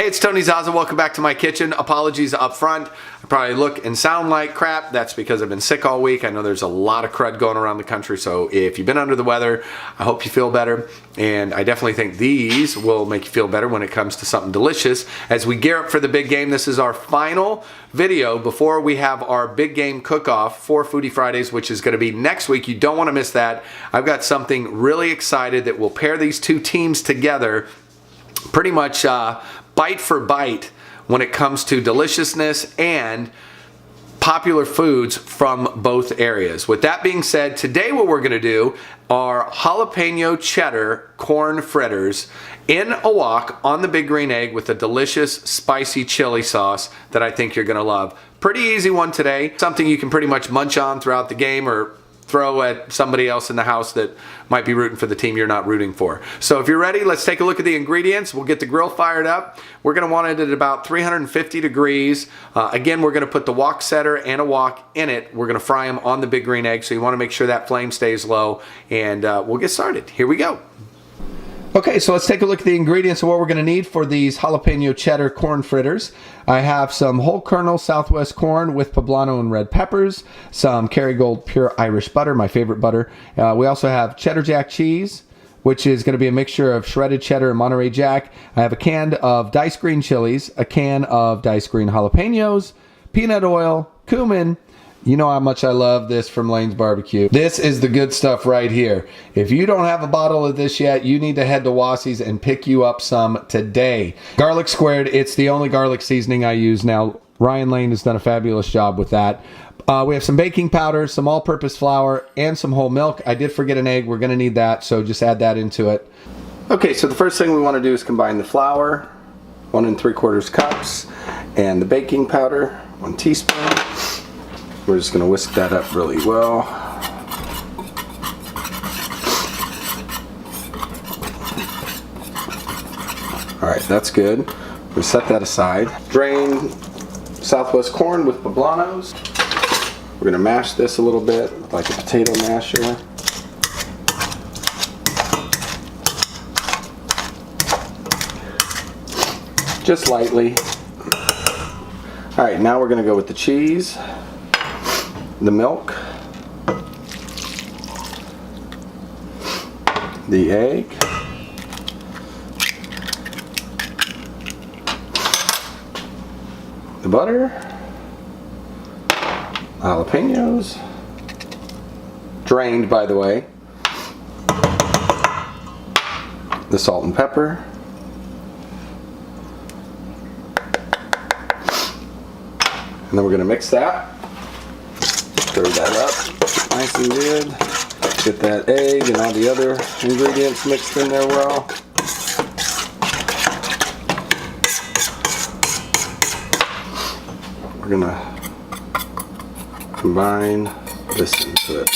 Hey, it's Tony Zaza. Welcome back to my kitchen. Apologies up front. I probably look and sound like crap. That's because I've been sick all week. I know there's a lot of crud going around the country, so if you've been under the weather, I hope you feel better. And I definitely think these will make you feel better when it comes to something delicious. As we gear up for the big game, this is our final video before we have our big game cook-off for Foodie Fridays, which is going to be next week. You don't want to miss that. I've got something really excited that will pair these two teams together pretty much bite for bite when it comes to deliciousness and popular foods from both areas. With that being said, today what we're going to do are jalapeno cheddar corn fritters in a wok on the big green egg with a delicious spicy chili sauce that I think you're going to love. Pretty easy one today. Something you can pretty much munch on throughout the game or throw at somebody else in the house that might be rooting for the team you're not rooting for. So if you're ready, let's take a look at the ingredients. We'll get the grill fired up. We're going to want it at about 350 degrees. Again, we're going to put the wok setter and a wok in it. We're going to fry them on the big green egg, so you want to make sure that flame stays low, and we'll get started. Here we go. Okay, so let's take a look at the ingredients of what we're going to need for these jalapeno cheddar corn fritters. I have some whole kernel Southwest corn with poblano and red peppers, some Kerrygold pure Irish butter, my favorite butter. We also have cheddar jack cheese, which is going to be a mixture of shredded cheddar and Monterey Jack. I have a can of diced green chilies, a can of diced green jalapenos, peanut oil, cumin. You know how much I love this from Lane's Barbecue. This is the good stuff right here. If you don't have a bottle of this yet, you need to head to Wassie's and pick you up some today. Garlic squared, it's the only garlic seasoning I use now. Ryan Lane has done a fabulous job with that. We have some baking powder, some all-purpose flour, and some whole milk. I did forget an egg. We're going to need that, so just add that into it. Okay, so the first thing we want to do is combine the flour, 1 3/4 cups, and the baking powder, 1 teaspoon. We're just going to whisk that up really well. Alright, that's good. We'll set that aside. Drain Southwest corn with poblanos. We're going to mash this a little bit like a potato masher. Just lightly. Alright, now we're going to go with the cheese, the milk, the egg, the butter, jalapenos, drained by the way, the salt and pepper, and then we're going to mix that. Stir that up nice and good. Get that egg and all the other ingredients mixed in there well. We're gonna combine this into it.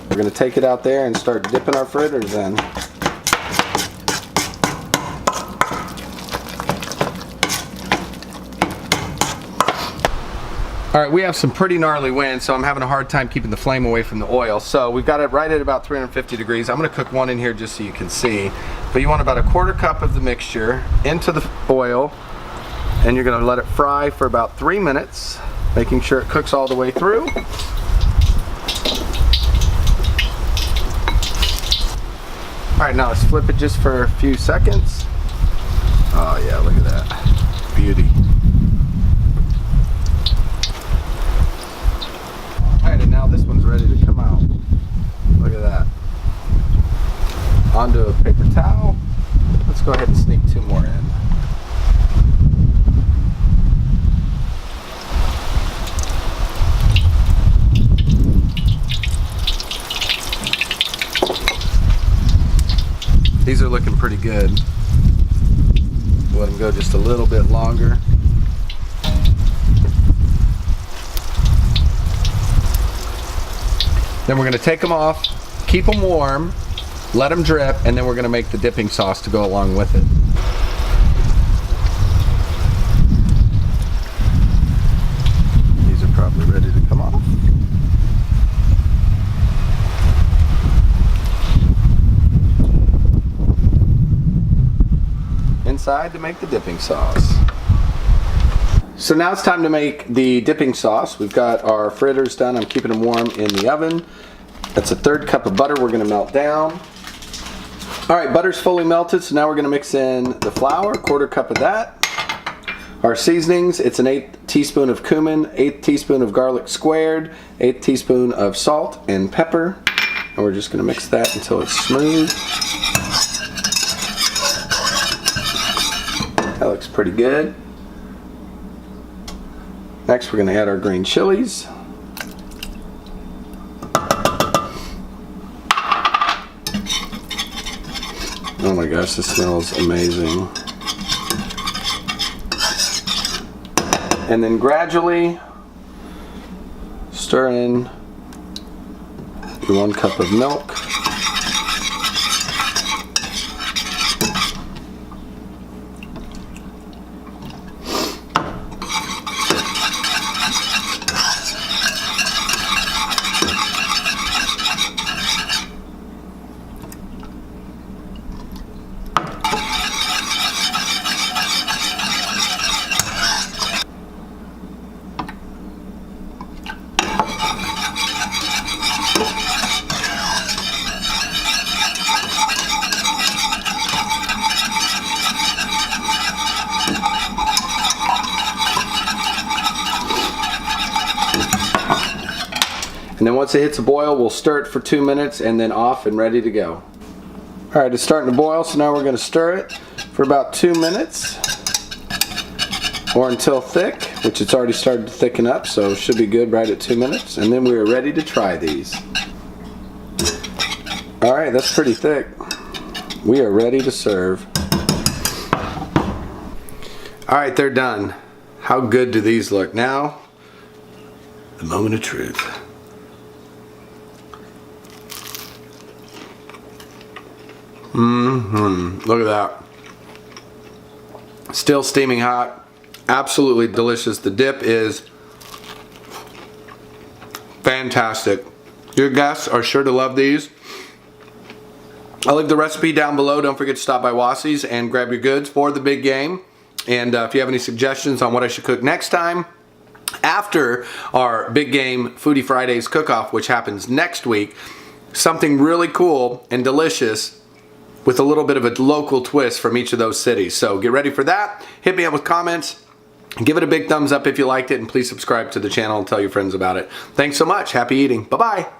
We're gonna take it out there and start dipping our fritters in. Alright, we have some pretty gnarly wind, so I'm having a hard time keeping the flame away from the oil. So we've got it right at about 350 degrees. I'm going to cook one in here just so you can see. But you want about 1/4 cup of the mixture into the oil, and you're going to let it fry for about 3 minutes, making sure it cooks all the way through. Alright, now let's flip it just for a few seconds. Oh yeah, look at that. Beauty. Now this one's ready to come out. Look at that. Onto a paper towel. Let's go ahead and sneak 2 more in. These are looking pretty good. Let them go just a little bit longer. Then we're going to take them off, keep them warm, let them drip, and then we're going to make the dipping sauce to go along with it. These are probably ready to come off. aside to make the dipping sauce. So now it's time to make the dipping sauce. We've got our fritters done. I'm keeping them warm in the oven. That's a 1/3 cup of butter we're gonna melt down. All right, butter's fully melted, so now we're gonna mix in the flour, 1/4 cup of that. Our seasonings, it's an 1/8 teaspoon of cumin, 1/8 teaspoon of garlic squared, 1/8 teaspoon of salt and pepper. And we're just gonna mix that until it's smooth. That looks pretty good. Next, we're gonna add our green chilies. Oh my gosh, this smells amazing. And then gradually stir in 1 cup of milk. And then once it hits a boil, we'll stir it for 2 minutes and then off and ready to go. All right, it's starting to boil, so now we're gonna stir it for about 2 minutes or until thick, which it's already started to thicken up, so it should be good right at 2 minutes. And then we are ready to try these. All right, that's pretty thick. We are ready to serve. All right, they're done. How good do these look? Now, the moment of truth. Look at that. Still steaming hot. Absolutely delicious. The dip is fantastic. Your guests are sure to love these. I'll leave the recipe down below. Don't forget to stop by Wassie's and grab your goods for the big game. And if you have any suggestions on what I should cook next time, after our big game Foodie Fridays cook-off, which happens next week, something really cool and delicious with a little bit of a local twist from each of those cities. So get ready for that. Hit me up with comments. Give it a big thumbs up if you liked it, and please subscribe to the channel and tell your friends about it. Thanks so much. Happy eating. Bye-bye.